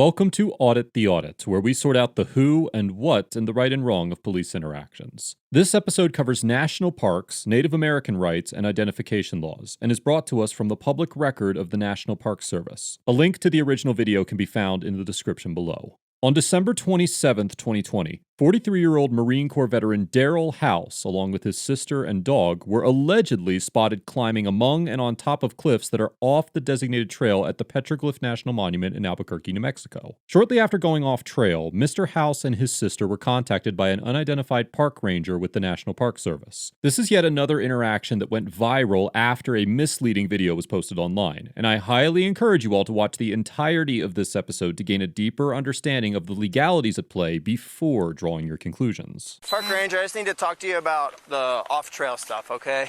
Welcome to Audit the Audit, where we sort out the who and what and the right and wrong of police interactions. This episode covers national parks, Native American rights, and identification laws, and is brought to us from the public record of the National Park Service. A link to the original video can be found in the description below. On December 27, 2020, 43-year-old Marine Corps veteran Daryl House, along with his sister and dog, were allegedly spotted climbing among and on top of cliffs that are off the designated trail at the Petroglyph National Monument in Albuquerque, New Mexico. Shortly after going off trail, Mr. House and his sister were contacted by an unidentified park ranger with the National Park Service. This is yet another interaction that went viral after a misleading video was posted online, and I highly encourage you all to watch the entirety of this episode to gain a deeper understanding of the legalities at play before drawing your conclusions. Park Ranger, I just need to talk to you about the off-trail stuff, okay?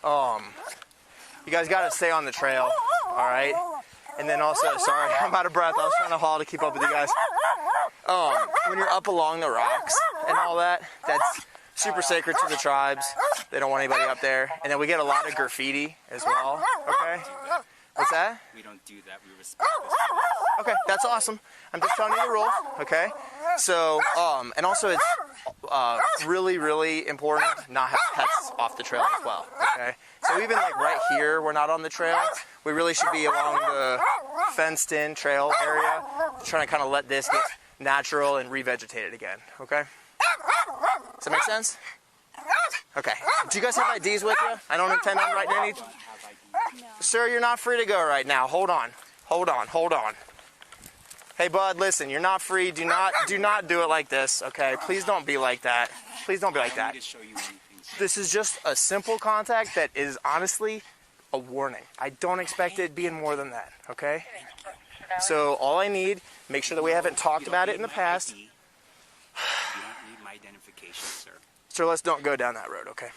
You guys gotta stay on the trail, alright? And then also, sorry, I'm out of breath. I was trying to haul to keep up with you guys. When you're up along the rocks and all that, that's super sacred to the tribes. They don't want anybody up there. And then we get a lot of graffiti as well, okay? What's that? We don't do that. We respect this. Okay, that's awesome. I'm just telling you the rules, okay? So, and also it's really, really important not have pets off the trail as well, okay? So even like right here, we're not on the trail. We really should be along the fenced-in trail area, trying to kind of let this get natural and revegetated again, okay? Does that make sense? Okay. Do you guys have IDs with you? I don't intend on writing any. Sir, you're not free to go right now. Hold on. Hey, bud, listen, you're not free. Do not do it like this, okay? Please don't be like that. Please don't be like that. This is just a simple contact that is honestly a warning. I don't expect it being more than that, okay? So all I need, make sure that we haven't talked about it in the past. You don't need my identification, sir. So let's don't go down that road, okay?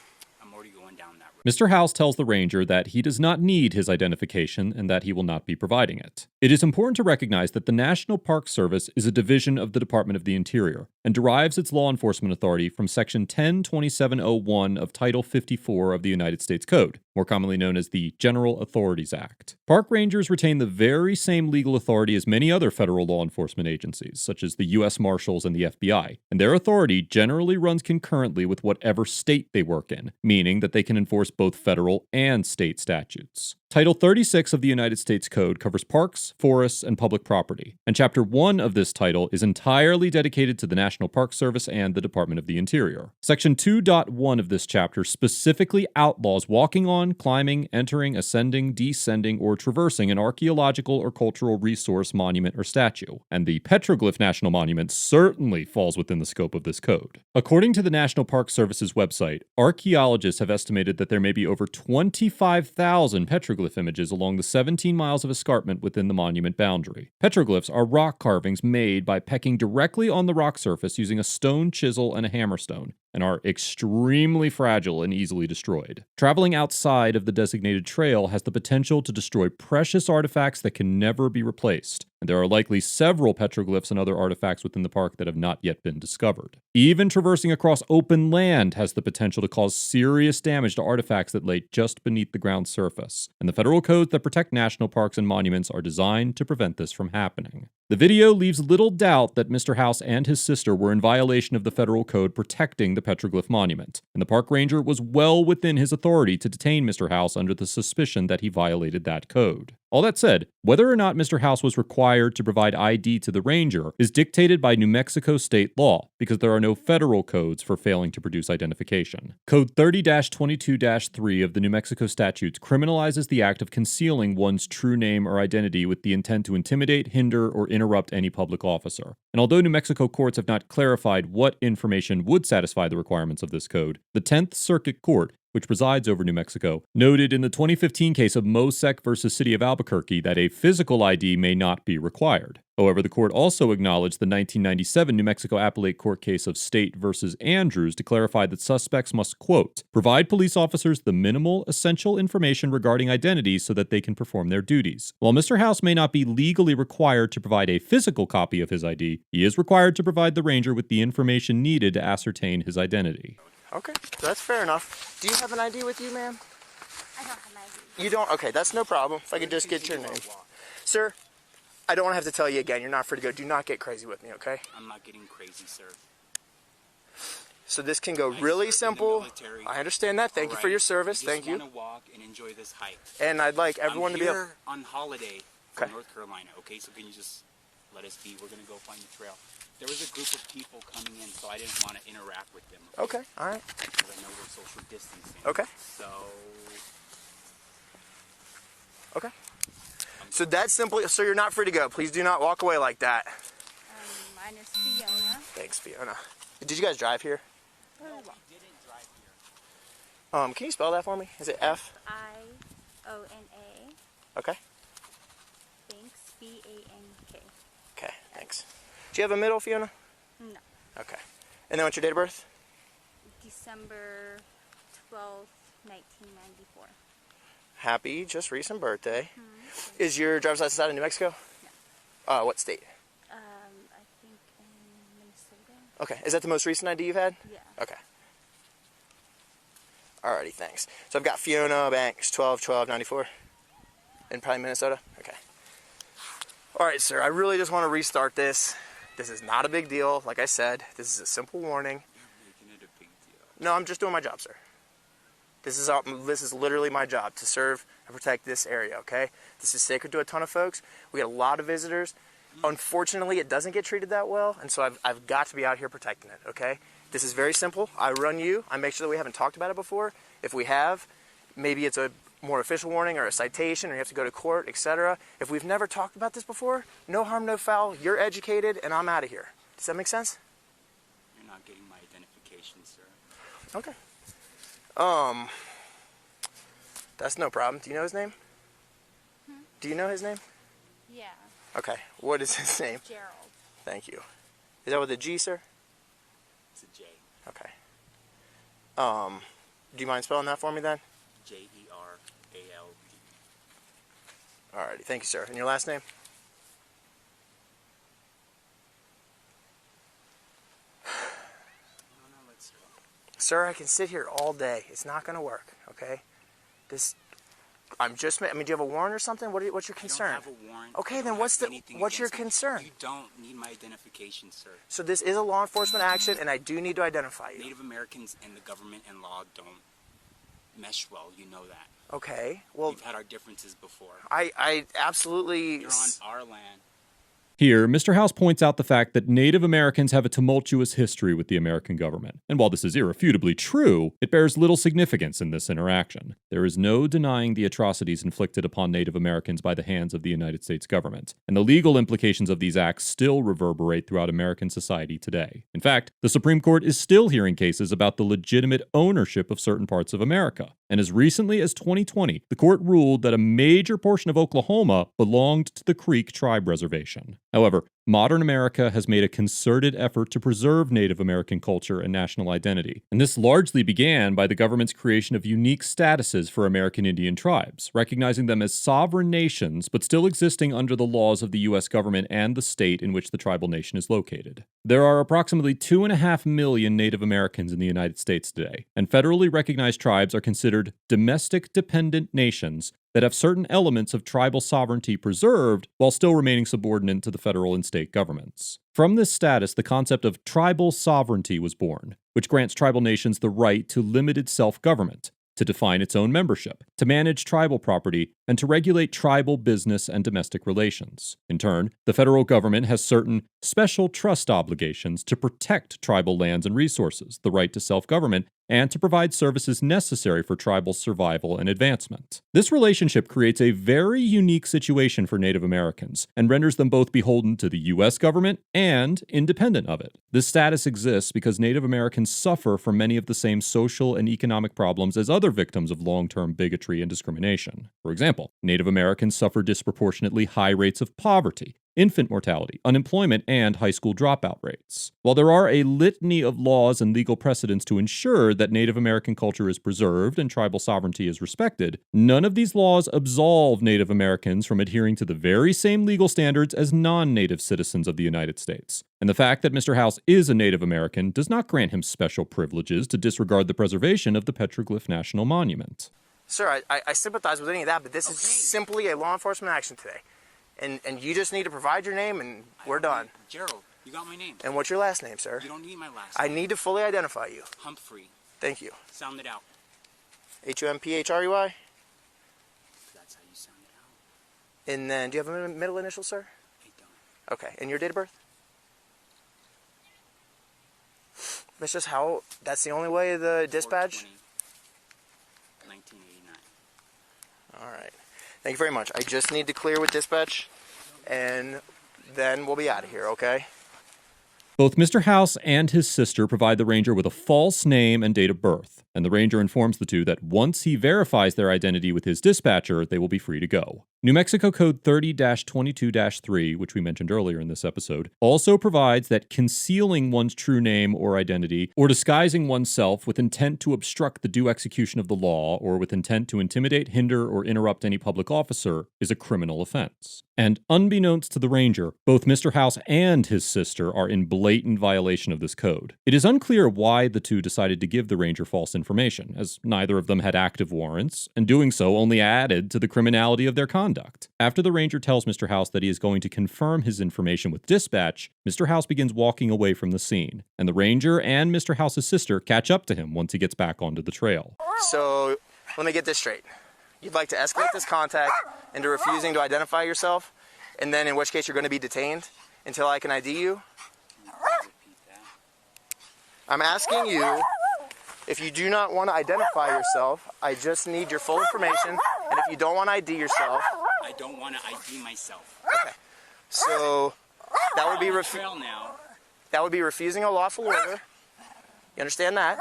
I'm already going down that road. Mr. House tells the ranger that he does not need his identification and that he will not be providing it. It is important to recognize that the National Park Service is a division of the Department of the Interior and derives its law enforcement authority from Section 102701 of Title 54 of the United States Code, more commonly known as the General Authorities Act. Park rangers retain the very same legal authority as many other federal law enforcement agencies, such as the U.S. Marshals and the FBI, and their authority generally runs concurrently with whatever state they work in, meaning that they can enforce both federal and state statutes. Title 36 of the United States Code covers parks, forests, and public property, and Chapter 1 of this title is entirely dedicated to the National Park Service and the Department of the Interior. Section 2.1 of this chapter specifically outlaws walking on, climbing, entering, ascending, descending, or traversing an archaeological or cultural resource, monument, or statue, and the Petroglyph National Monument certainly falls within the scope of this code. According to the National Park Service's website, archaeologists have estimated that there may be over 25,000 petroglyph images along the 17 miles of escarpment within the monument boundary. Petroglyphs are rock carvings made by pecking directly on the rock surface using a stone chisel and a hammerstone, and are extremely fragile and easily destroyed. Traveling outside of the designated trail has the potential to destroy precious artifacts that can never be replaced, and there are likely several petroglyphs and other artifacts within the park that have not yet been discovered. Even traversing across open land has the potential to cause serious damage to artifacts that lay just beneath the ground surface, and the federal codes that protect national parks and monuments are designed to prevent this from happening. The video leaves little doubt that Mr. House and his sister were in violation of the federal code protecting the petroglyph monument, and the park ranger was well within his authority to detain Mr. House under the suspicion that he violated that code. All that said, whether or not Mr. House was required to provide ID to the ranger is dictated by New Mexico state law, because there are no federal codes for failing to produce identification. Code 30-22-3 of the New Mexico statutes criminalizes the act of concealing one's true name or identity with the intent to intimidate, hinder, or interrupt any public officer. And although New Mexico courts have not clarified what information would satisfy the requirements of this code, the 10th Circuit Court, which presides over New Mexico, noted in the 2015 case of Mosek versus City of Albuquerque that a physical ID may not be required. However, the court also acknowledged the 1997 New Mexico Appellate Court case of State versus Andrews to clarify that suspects must, quote, provide police officers the minimal essential information regarding identity so that they can perform their duties. While Mr. House may not be legally required to provide a physical copy of his ID, he is required to provide the ranger with the information needed to ascertain his identity. Okay, that's fair enough. Do you have an ID with you, ma'am? I don't have my ID. You don't? Okay, that's no problem. If I could just get your name. Sir, I don't want to have to tell you again. You're not free to go. Do not get crazy with me, okay? I'm not getting crazy, sir. So this can go really simple. Military. I understand that. Thank you for your service. Thank you. I just want to walk and enjoy this hike. And I'd like everyone I'm to be able... here on holiday from Okay. North Carolina, okay? So can you just let us be? We're going to go find the trail. There was a group of people coming in, so I didn't want to interact with them. Okay, all right. Because I know we're social distancing. Okay. So... Okay. So that's simply... So you're not free to go. Please do not walk away like that. Mine is Fiona. Thanks, Fiona. Did you guys drive here? No, we didn't drive here. Can you spell that for me? Is it F? Iona. Okay. Thanks. BANK. Okay, thanks. Do you have a middle, Fiona? No. Okay. And then what's your date of birth? December 12th, 1994. Happy, just recent birthday. Is your driver's license out of New Mexico? No. What state? I think in Minnesota. Okay. Is that the most recent ID you've had? Yeah. Okay. Alrighty, thanks. So I've got Fiona Banks, 12/12/94, in probably Minnesota. Okay. All right, sir. I really just want to restart this. This is not a big deal. Like I said, this is a simple warning. You're making it a big deal. No, I'm just doing my job, sir. This is literally my job, to serve and protect this area, okay? This is sacred to a ton of folks. We get a lot of visitors. Unfortunately, it doesn't get treated that well, and so I've got to be out here protecting it, okay? This is very simple. I run you. I make sure that we haven't talked about it before. If we have, maybe it's a more official warning or a citation, or you have to go to court, etc. If we've never talked about this before, no harm, no foul. You're educated, and I'm out of here. Does that make sense? You're not getting my identification, sir. Okay. That's no problem. Do you know his name? Do you know his name? Yeah. Okay. What is his name? Gerald. Thank you. Is that with a G, sir? It's a J. Okay. Do you mind spelling that for me then? J-E-R-A-L-D. Alrighty. Thank you, sir. And your last name? No, let's go. Sir, I can sit here all day. It's not going to work, okay? Do you have a warrant or something? What's your concern? I don't have a warrant. Okay, I then don't what's have anything your against me. concern? You don't need my identification, sir. So this is a law enforcement action, and I do need to identify you. Native Americans and the government and law don't mesh well. You know that. Okay, well, We've had our differences before. I absolutely... You're on our land. Here, Mr. House points out the fact that Native Americans have a tumultuous history with the American government, and while this is irrefutably true, it bears little significance in this interaction. There is no denying the atrocities inflicted upon Native Americans by the hands of the United States government, and the legal implications of these acts still reverberate throughout American society today. In fact, the Supreme Court is still hearing cases about the legitimate ownership of certain parts of America, and as recently as 2020, the court ruled that a major portion of Oklahoma belonged to the Creek Tribe Reservation. However, modern America has made a concerted effort to preserve Native American culture and national identity, and this largely began by the government's creation of unique statuses for American Indian tribes, recognizing them as sovereign nations but still existing under the laws of the U.S. government and the state in which the tribal nation is located. There are approximately 2.5 million Native Americans in the United States today, and federally recognized tribes are considered domestic dependent nations that have certain elements of tribal sovereignty preserved while still remaining subordinate to the federal and state governments. From this status, the concept of tribal sovereignty was born, which grants tribal nations the right to limited self-government, to define its own membership, to manage tribal property, and to regulate tribal business and domestic relations. In turn, the federal government has certain special trust obligations to protect tribal lands and resources, the right to self-government, and to provide services necessary for tribal survival and advancement. This relationship creates a very unique situation for Native Americans and renders them both beholden to the U.S. government and independent of it. This status exists because Native Americans suffer from many of the same social and economic problems as other victims of long-term bigotry and discrimination. For example, Native Americans suffer disproportionately high rates of poverty, infant mortality, unemployment, and high school dropout rates. While there are a litany of laws and legal precedents to ensure that Native American culture is preserved and tribal sovereignty is respected, none of these laws absolve Native Americans from adhering to the very same legal standards as non-Native citizens of the United States. And the fact that Mr. House is a Native American does not grant him special privileges to disregard the preservation of the Petroglyph National Monument. Sir, I sympathize with any of that, but this is simply a law enforcement action today. and you just need to provide your name, and we're done. Gerald, you got my name. And what's your last name, sir? You don't need my last I name. need to fully identify you. Humphrey. Thank you. Sound it out. Humphrey? That's how you sound it out. And then, do you have a middle initial, sir? I don't. Okay, and your date of birth? That's just how, that's the only way the dispatch? 1989. All right. Thank you very much. I just need to clear with dispatch, and then we'll be out of here, okay? Both Mr. House and his sister provide the ranger with a false name and date of birth, and the ranger informs the two that once he verifies their identity with his dispatcher, they will be free to go. New Mexico Code 30-22-3, which we mentioned earlier in this episode, also provides that concealing one's true name or identity, or disguising oneself with intent to obstruct the due execution of the law, or with intent to intimidate, hinder, or interrupt any public officer, is a criminal offense. And unbeknownst to the ranger, both Mr. House and his sister are in blatant violation of this code. It is unclear why the two decided to give the ranger false information, as neither of them had active warrants, and doing so only added to the criminality of their conduct. After the ranger tells Mr. House that he is going to confirm his information with dispatch, Mr. House begins walking away from the scene, and the ranger and Mr. House's sister catch up to him once he gets back onto the trail. So, let me get this straight. You'd like to escalate this contact into refusing to identify yourself, and then in which case you're going to be detained until I can ID you? I'm asking you, if you do not want to identify yourself, I just need your full information, and if you don't want to ID yourself... I don't want to ID myself. Okay. So, that would be Trail now. that would be refusing a lawful order. You understand that?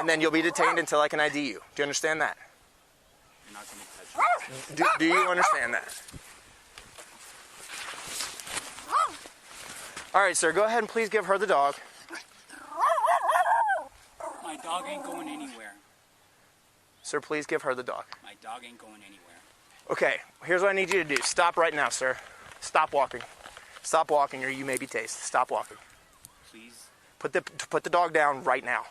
And then you'll be detained until I can ID you. Do you understand that? You're not going to touch me. Do you understand that? All right, sir, go ahead and please give her the dog. My dog ain't going anywhere. Sir, please give her the dog. My dog ain't going anywhere. Okay, here's what I need you to do. Stop right now, sir. Stop walking. Stop walking or you may be tased. Stop walking. Please, Put the dog down right now.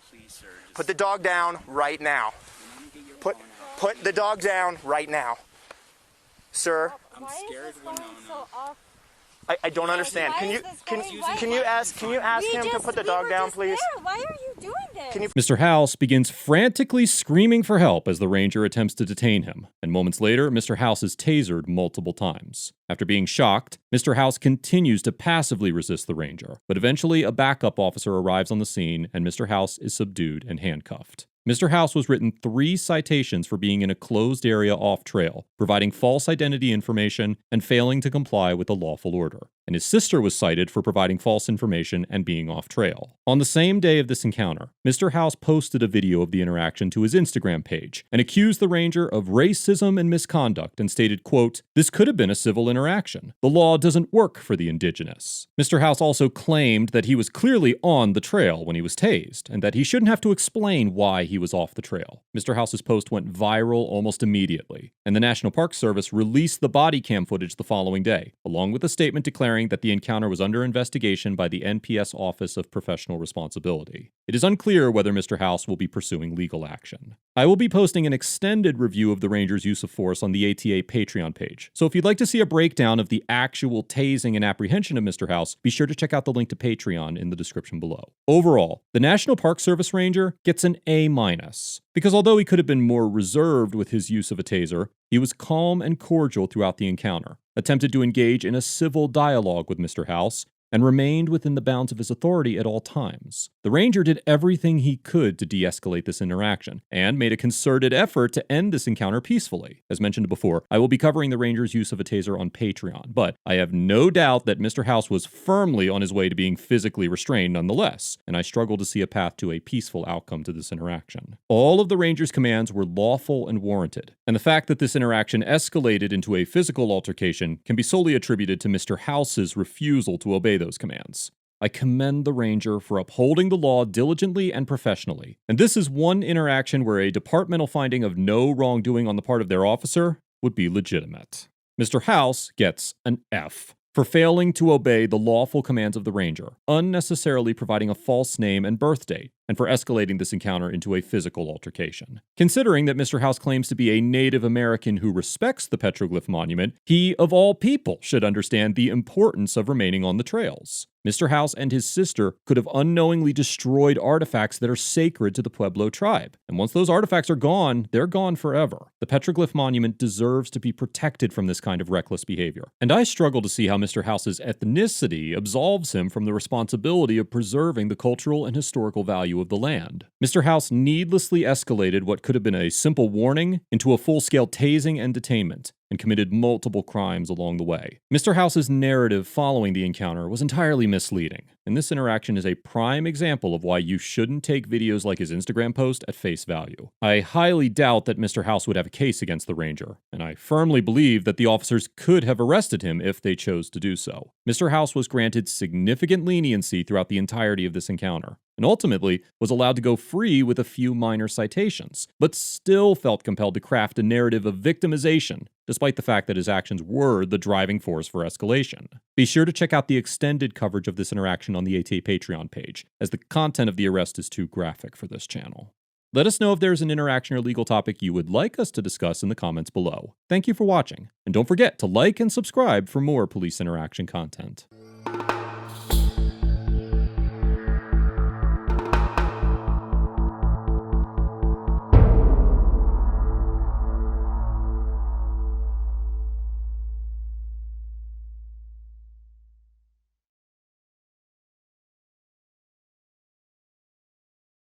please, sir. Just Put the dog down right now. let me get your Put phone out. put the dog down right now. Sir, I'm Why scared is this when going so off? I don't understand. Why Can you is this can going- why- can you ask him to put the dog down, please? Why are you doing this? Can you Mr. House begins frantically screaming for help as the ranger attempts to detain him, and moments later, Mr. House is tasered multiple times. After being shocked, Mr. House continues to passively resist the ranger, but eventually a backup officer arrives on the scene and Mr. House is subdued and handcuffed. Mr. House was written 3 citations for being in a closed area off trail, providing false identity information, and failing to comply with a lawful order. And his sister was cited for providing false information and being off trail. On the same day of this encounter, Mr. House posted a video of the interaction to his Instagram page and accused the ranger of racism and misconduct and stated, quote, "This could have been a civil interaction. The law doesn't work for the indigenous." Mr. House also claimed that he was clearly on the trail when he was tased and that he shouldn't have to explain why he was off the trail. Mr. House's post went viral almost immediately, and the National Park Service released the body cam footage the following day, along with a statement declaring that the encounter was under investigation by the NPS Office of Professional Responsibility. It is unclear whether Mr. House will be pursuing legal action. I will be posting an extended review of the Ranger's use of force on the ATA Patreon page, so if you'd like to see a breakdown of the actual tasing and apprehension of Mr. House, be sure to check out the link to Patreon in the description below. Overall, the National Park Service Ranger gets an A-, because although he could have been more reserved with his use of a taser, he was calm and cordial throughout the encounter, attempted to engage in a civil dialogue with Mr. House, and remained within the bounds of his authority at all times. The Ranger did everything he could to de-escalate this interaction, and made a concerted effort to end this encounter peacefully. As mentioned before, I will be covering the Ranger's use of a taser on Patreon, but I have no doubt that Mr. House was firmly on his way to being physically restrained nonetheless, and I struggle to see a path to a peaceful outcome to this interaction. All of the Ranger's commands were lawful and warranted, and the fact that this interaction escalated into a physical altercation can be solely attributed to Mr. House's refusal to obey those commands. I commend the Ranger for upholding the law diligently and professionally, and this is one interaction where a departmental finding of no wrongdoing on the part of their officer would be legitimate. Mr. House gets an F for failing to obey the lawful commands of the ranger, unnecessarily providing a false name and birth date, and for escalating this encounter into a physical altercation. Considering that Mr. House claims to be a Native American who respects the petroglyph monument, he, of all people, should understand the importance of remaining on the trails. Mr. House and his sister could have unknowingly destroyed artifacts that are sacred to the Pueblo tribe. And once those artifacts are gone, they're gone forever. The petroglyph monument deserves to be protected from this kind of reckless behavior. And I struggle to see how Mr. House's ethnicity absolves him from the responsibility of preserving the cultural and historical value of the land. Mr. House needlessly escalated what could have been a simple warning into a full-scale tasing and detainment, and committed multiple crimes along the way. Mr. House's narrative following the encounter was entirely misleading, and this interaction is a prime example of why you shouldn't take videos like his Instagram post at face value. I highly doubt that Mr. House would have a case against the ranger, and I firmly believe that the officers could have arrested him if they chose to do so. Mr. House was granted significant leniency throughout the entirety of this encounter, and ultimately was allowed to go free with a few minor citations, but still felt compelled to craft a narrative of victimization, despite the fact that his actions were the driving force for escalation. Be sure to check out the extended coverage of this interaction on the ATA Patreon page, as the content of the arrest is too graphic for this channel. Let us know if there's an interaction or legal topic you would like us to discuss in the comments below. Thank you for watching, and don't forget to like and subscribe for more police interaction content.